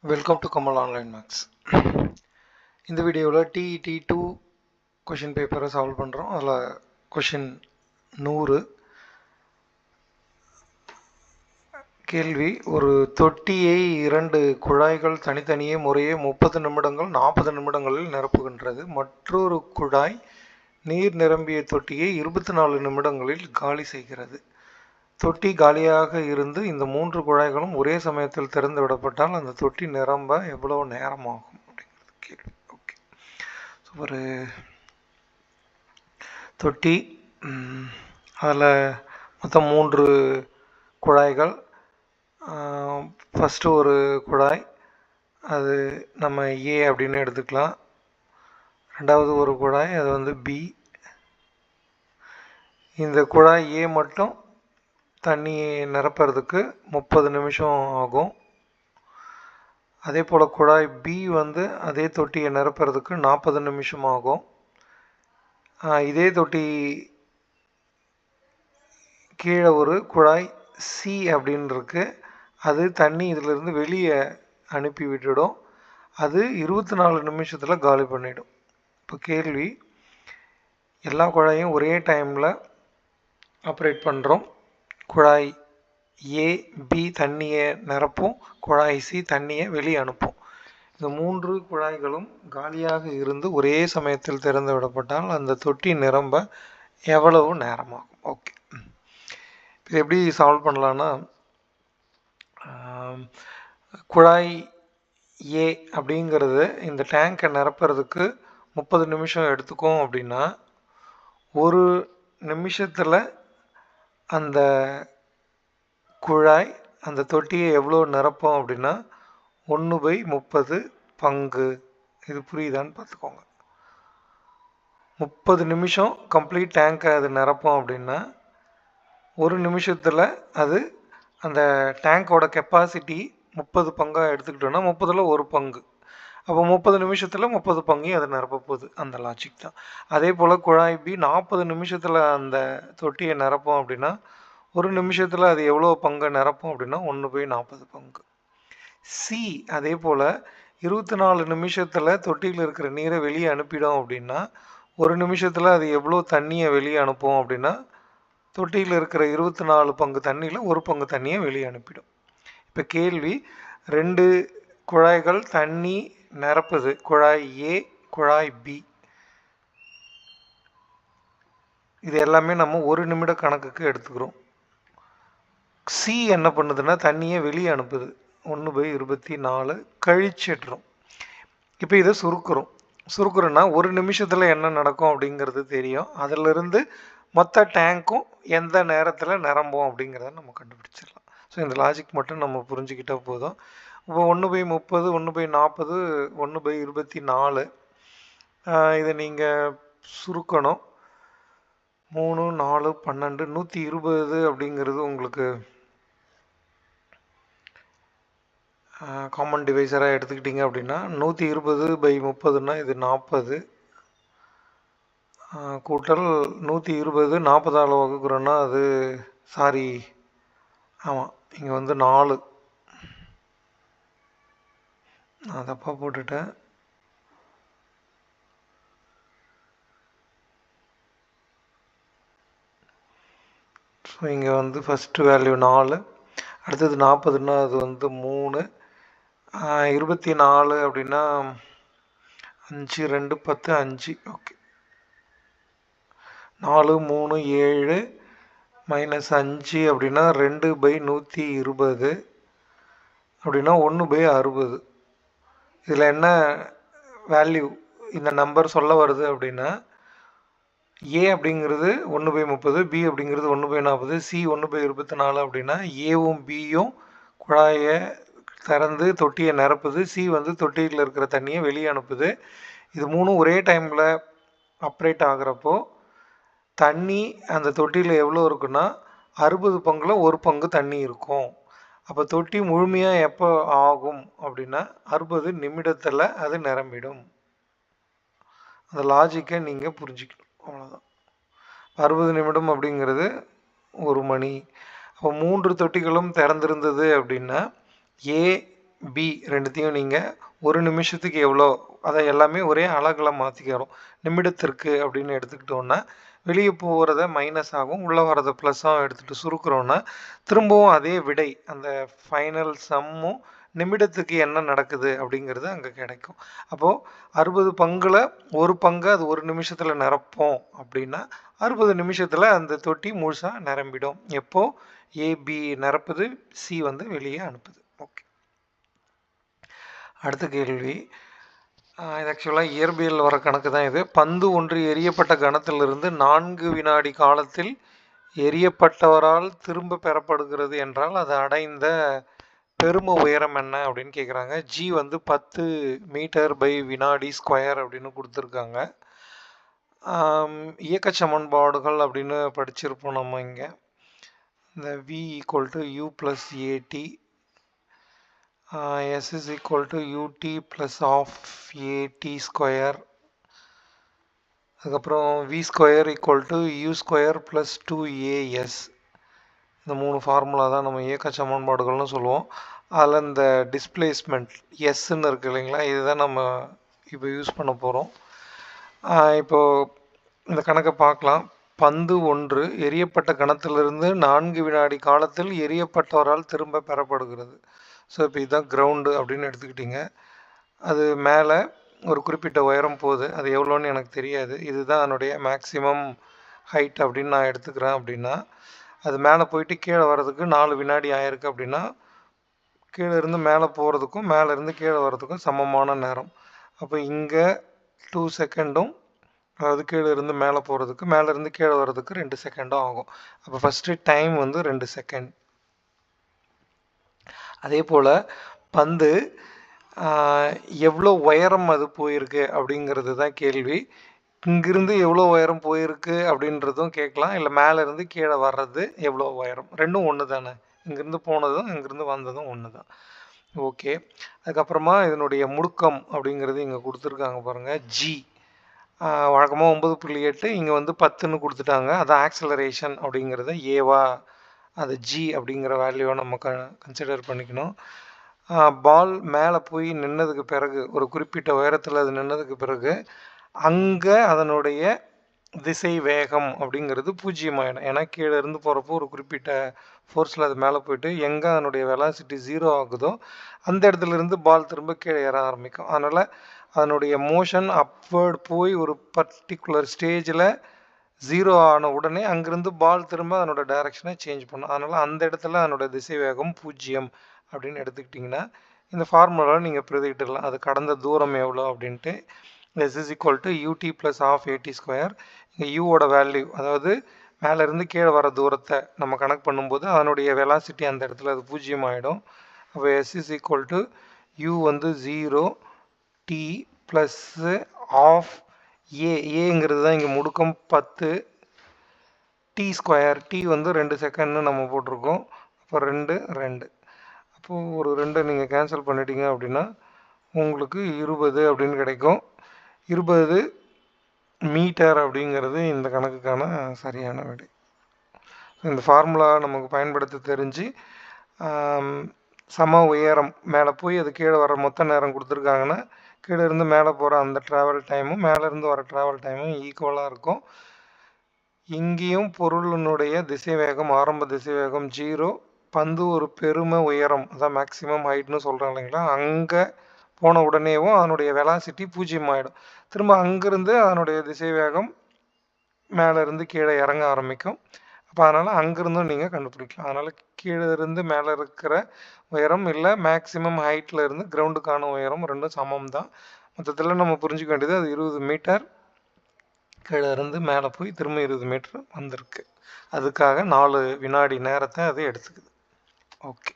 Welcome to Kamal online maths. இந்த வீடியோவில் TET 2 question பேப்பரை சால்வ் பண்ணுறோம். அதில் கொஷின் 100. கேள்வி: ஒரு தொட்டியை 2 குழாய்கள் தனித்தனியே முறையே 30 நிமிடங்கள் 40 நிமிடங்களில் நிரப்புகின்றது. மற்றொரு குழாய் நீர் நிரம்பிய தொட்டியை 24 நிமிடங்களில் காலி செய்கிறது. தொட்டி காலியாக இருந்து இந்த 3 குழாய்களும் ஒரே சமயத்தில் திறந்து விடப்பட்டால் அந்த தொட்டி நிரம்ப எவ்வளவு நேரம் ஆகும் அப்படிங்கிறது கேள்வி. ஓகே, ஒரு தொட்டி, அதில் மொத்தம் 3 குழாய்கள். ஃபஸ்ட்டு ஒரு குழாய், அது நம்ம ஏ அப்படின்னு எடுத்துக்கலாம். ரெண்டாவது ஒரு குழாய், அது வந்து பி. இந்த குழாய் ஏ மட்டும் தண்ணியை நிரப்புறதுக்கு 30 நிமிஷம் ஆகும். அதே போல் குழாய் பி வந்து அதே தொட்டியை நிரப்புறதுக்கு 40 நிமிஷம் ஆகும். இதே தொட்டி கீழே ஒரு குழாய் சி அப்படின்னு இருக்கு, அது தண்ணி இதிலிருந்து வெளியே அனுப்பி விட்டுடும். அது 24 நிமிஷத்தில் காலி பண்ணிடும். இப்போ கேள்வி: எல்லா குழாயும் ஒரே டைமில் ஆப்ரேட் பண்ணுறோம். குழாய் ஏ பி தண்ணியை நிரப்பும், குழாய் சி தண்ணியை வெளியே அனுப்பும். இந்த 3 குழாய்களும் காலியாக இருந்து ஒரே சமயத்தில் திறந்து விடப்பட்டால் அந்த தொட்டி நிரம்ப எவ்வளவு நேரமாகும்? ஓகே, இது எப்படி சால்வ் பண்ணலான்னா, குழாய் ஏ அப்படிங்கிறது இந்த டேங்கை நிரப்புறதுக்கு 30 நிமிஷம் எடுத்துக்கும் அப்படின்னா, ஒரு நிமிஷத்தில் அந்த குழாய் அந்த தொட்டியை எவ்வளோ நிரப்போம் அப்படின்னா 1/30 பங்கு. இது புரியுதான்னு பார்த்துக்கோங்க. 30 நிமிஷம் கம்ப்ளீட் டேங்கை அது நிரப்போம் அப்படின்னா ஒரு நிமிஷத்தில் அது அந்த டேங்கோட கெப்பாசிட்டி 30 பங்காக எடுத்துக்கிட்டோன்னா 30ல் ஒரு பங்கு. அப்போ 30 நிமிஷத்தில் 30 பங்கையும் அதை நிரப்ப போகுது. அந்த லாஜிக் தான். அதே போல் குழாய் பி 40 நிமிஷத்தில் அந்த தொட்டியை நிரப்போம் அப்படின்னா ஒரு நிமிஷத்தில் அது எவ்வளோ பங்கை நிரப்போம் அப்படின்னா 1/40 பங்கு. சி அதே போல் 24 நிமிஷத்தில் தொட்டியில் இருக்கிற நீரை வெளியே அனுப்பிடும் அப்படின்னா ஒரு நிமிஷத்தில் அது எவ்வளோ தண்ணியை வெளியே அனுப்போம் அப்படின்னா தொட்டியில் இருக்கிற 24 பங்கு தண்ணியில் ஒரு பங்கு தண்ணியை வெளியே அனுப்பிடும். இப்போ கேள்வி: 2 குழாய்கள் தண்ணி நிரப்புது, குழாய் ஏ குழாய் பி. இது எல்லாமே நம்ம 1 நிமிட கணக்குக்கு எடுத்துக்கிறோம். சி என்ன பண்ணுதுன்னா தண்ணியை வெளியே அனுப்புது, 1/24 கழிச்சிடுறோம். இப்போ இதை சுருக்குறோன்னா ஒரு நிமிஷத்தில் என்ன நடக்கும் அப்படிங்கிறது தெரியும். அதிலிருந்து மொத்த டேங்க்கும் எந்த நேரத்தில் நிரம்பும் அப்படிங்கிறத நம்ம கண்டுபிடிச்சிடலாம். ஸோ இந்த லாஜிக் மட்டும் நம்ம புரிஞ்சுக்கிட்டால் போதும். இப்போ 1/30 1/40 1/24 இதை நீங்கள் சுருக்கணும். 3 4 12 120 அப்படிங்கிறது உங்களுக்கு காமன் டிவைசராக எடுத்துக்கிட்டிங்க அப்படின்னா 120/30ன்னா இது 40 கூட்டல் 120 40ஆல் வகுக்கிறோன்னா அது ஆமாம் இங்கே வந்து 4, நான் தப்பாக போட்டுட்டேன். ஸோ இங்கே வந்து ஃபஸ்ட்டு வேல்யூ 4, அடுத்தது 40ன்னா அது வந்து 3, 24 அப்படின்னா 5 2 10 5. ஓகே, 4 3 7 -5 அப்படின்னா 2/120 அப்படின்னா 1/60. இதில் என்ன வேல்யூ இந்த நம்பர் சொல்ல வருது அப்படின்னா ஏ அப்படிங்கிறது 1/30, பி அப்படிங்கிறது 1/40, சி 1/24 அப்படின்னா ஏவும் பியும் குழாயை திறந்து தொட்டியை நிரப்புது, சி வந்து தொட்டியில் இருக்கிற தண்ணியை வெளியே அனுப்புது. இது 3 ஒரே டைமில் ஆப்ரேட் ஆகிறப்போ தண்ணி அந்த தொட்டியில் எவ்வளோ இருக்குன்னா 60 பங்கில் ஒரு பங்கு தண்ணி இருக்கும். அப்போ தொட்டி முழுமையாக எப்போ ஆகும் அப்படின்னா 60 நிமிடத்தில் அது நிரம்பிடும். அந்த லாஜிக்கை நீங்கள் புரிஞ்சுக்கணும், அவ்வளோதான். 60 நிமிடம் அப்படிங்கிறது 1 மணி. அப்போ 3 தொட்டிகளும் திறந்திருந்தது அப்படின்னா ஏ பி ரெண்டுத்தையும் நீங்கள் ஒரு நிமிஷத்துக்கு எவ்வளோ, அதை எல்லாமே ஒரே அலகில் மாற்றிக்கிறோம். நிமிடத்திற்கு அப்படின்னு எடுத்துக்கிட்டோன்னா வெளியே போகிறத மைனஸ் ஆகும், உள்ளே வரதை ப்ளஸ்ஸாகவும் எடுத்துகிட்டு சுருக்குறோன்னா திரும்பவும் அதே விடை, அந்த ஃபைனல் சம்மும் நிமிடத்துக்கு என்ன நடக்குது அப்படிங்கிறது அங்கே கிடைக்கும். அப்போது 60 பங்கில் ஒரு பங்கு அது ஒரு நிமிஷத்தில் நிரப்போம் அப்படின்னா 60 நிமிஷத்தில் அந்த தொட்டி முழுசாக நிரம்பிடும். எப்போ ஏபி நிரப்புது, சி வந்து வெளியே அனுப்புது. ஓகே, அடுத்த கேள்வி. இது ஆக்சுவலாக இயற்பியல் வர கணக்கு தான் இது. பந்து ஒன்று எரியப்பட்ட கணத்திலிருந்து 4 வினாடி காலத்தில் எரியப்பட்டவரால் திரும்ப பெறப்படுகிறது என்றால் அது அடைந்த பெரும உயரம் என்ன அப்படின்னு கேட்குறாங்க. ஜி வந்து 10 மீட்டர் பை வினாடி ஸ்கொயர் அப்படின்னு கொடுத்துருக்காங்க. இயக்க சமன்பாடுகள் அப்படின்னு படிச்சிருப்போம் நம்ம இங்கே. இந்த v equal to u plus at, s is equal to ut plus half at square, அதுக்கப்புறம் v square equal to u square plus 2as. இந்த 3 ஃபார்முலா தான் நம்ம இயக்க சமன்பாடுகள்னு சொல்லுவோம். அதில் இந்த டிஸ்பிளேஸ்மெண்ட் எஸ்ன்னு இருக்குது இல்லைங்களா, இதுதான் நம்ம இப்போ யூஸ் பண்ண போகிறோம். இப்போது இந்த கணக்கை பார்க்கலாம். பந்து ஒன்று எரியப்பட்ட கணத்திலிருந்து 4 வினாடி காலத்தில் எரியப்பட்டவரால் திரும்ப பெறப்படுகிறது. ஸோ இப்போ இதுதான் கிரவுண்டு அப்படின்னு எடுத்துக்கிட்டிங்க. அது மேலே ஒரு குறிப்பிட்ட உயரம் போகுது, அது எவ்வளோன்னு எனக்கு தெரியாது. இதுதான் அதனுடைய மேக்ஸிமம் ஹைட் அப்படின்னு நான் எடுத்துக்கிறேன். அப்படின்னா அது மேலே போயிட்டு கீழே வர்றதுக்கு 4 வினாடி ஆயிருக்கு அப்படின்னா கீழே இருந்து மேலே போகிறதுக்கும் மேலே இருந்து கீழே வர்றதுக்கும் சமமான நேரம். அப்போ இங்கே 2 செகண்டும், அதாவது கீழே இருந்து மேலே போகிறதுக்கு மேலே இருந்து கீழே வர்றதுக்கு 2 செகண்டும் ஆகும். அப்போ ஃபஸ்ட்டு டைம் வந்து 2 செகண்ட். அதே போல் பந்து எவ்வளோ உயரம் அது போயிருக்கு அப்படிங்கிறது தான் கேள்வி. இங்கிருந்து எவ்வளோ உயரம் போயிருக்கு அப்படின்றதும் கேட்கலாம், இல்லை மேலேருந்து கீழே வர்றது எவ்வளோ உயரம், ரெண்டும் ஒன்று தானே. இங்கேருந்து போனதும் இங்கேருந்து வந்ததும் ஒன்று தான். ஓகே, அதுக்கப்புறமா இதனுடைய முடுக்கம் அப்படிங்கிறது இங்கே கொடுத்துருக்காங்க பாருங்கள். ஜி வழக்கமாக 9.8, இங்கே வந்து 10ன்னு கொடுத்துட்டாங்க. அது ஆக்சலரேஷன் அப்படிங்கிறத ஏவா, அது ஜி அப்படிங்கிற வேல்யூவை நம்ம கன்சிடர் பண்ணிக்கணும். பால் மேலே போய் நின்னதுக்கு பிறகு, ஒரு குறிப்பிட்ட உயரத்தில் அது நின்னதுக்கு பிறகு அங்கே அதனுடைய திசை வேகம் அப்படிங்கிறது 0 ஆகிடும். ஏன்னா கீழே இருந்து போகிறப்போ ஒரு குறிப்பிட்ட ஃபோர்ஸில் அது மேலே போயிட்டு எங்கே அதனுடைய வெலாசிட்டி 0 ஆகுதோ அந்த இடத்துல இருந்து பால் திரும்ப கீழே ஏற ஆரம்பிக்கும். அதனால் அதனுடைய மோஷன் அப்வர்ட் போய் ஒரு பர்டிகுலர் ஸ்டேஜில் 0 ஆன உடனே அங்கேருந்து பால் திரும்ப அதனோட டைரக்ஷனை சேஞ்ச் பண்ணும். அதனால் அந்த இடத்துல அதனோட திசை வேகம் 0 அப்படின்னு எடுத்துக்கிட்டிங்கன்னா இந்த ஃபார்முலாவை நீங்கள் பிரதிக்கிட்டுலாம். அது கடந்த தூரம் எவ்வளோ அப்படின்ட்டு s is equal to ut plus half at square. இங்கே யூவோட வேல்யூ, அதாவது மேலேருந்து கீழே வர தூரத்தை நம்ம கணக்கு பண்ணும்போது அதனுடைய வெலாசிட்டி அந்த இடத்துல அது 0 ஆகிடும். அப்போ s is equal to u வந்து 0 t ப்ளஸ் ஆஃப் ஏங்கிறது தான் இங்கே முடுக்கம் 10 t ஸ்கொயர். t வந்து 2 செகண்ட்னு நம்ம போட்டிருக்கோம். அப்போ 2 அப்போது ஒரு 2 நீங்கள் கேன்சல் பண்ணிட்டீங்க அப்படின்னா உங்களுக்கு 20 அப்படின்னு கிடைக்கும். 20 மீட்டர் அப்படிங்கிறது இந்த கணக்குக்கான சரியான விடை. இந்த ஃபார்முலா நமக்கு பயன்படுத்த தெரிஞ்சு சம உயரம் மேலே போய் அது கீழே வர மொத்த நேரம் கொடுத்துருக்காங்கன்னா கீழே இருந்து மேலே போகிற அந்த ட்ராவல் டைமும் மேலே இருந்து வர ட்ராவல் டைமும் ஈக்குவலாக இருக்கும். இங்கேயும் பொருளினுடைய திசை வேகம், ஆரம்ப திசை வேகம் 0, பந்து ஒரு பெரும உயரம், அதான் மேக்ஸிமம் ஹைட்னு சொல்கிறாங்க இல்லைங்களா, அங்கே போன உடனேவும் அதனுடைய வெலாசிட்டி 0 ஆகிடும். திரும்ப அங்கேருந்து அதனுடைய திசை வேகம் மேலே இருந்து கீழே இறங்க ஆரம்பிக்கும். அப்போ அதனால் அங்கேருந்தும் நீங்கள் கண்டுபிடிக்கலாம். அதனால் கீழே இருந்து மேலே இருக்கிற உயரம் இல்லை மேக்ஸிமம் ஹைட்டில் இருந்து கிரவுண்டுக்கான உயரம் ரெண்டும் சமம் தான். மொத்தத்தில் நம்ம புரிஞ்சுக்க வேண்டியது அது 20 மீட்டர் கீழே இருந்து மேலே போய் திரும்ப 20 மீட்டர் வந்திருக்கு. அதுக்காக 4 வினாடி நேரத்தை அது எடுத்துக்குது. ஓகே.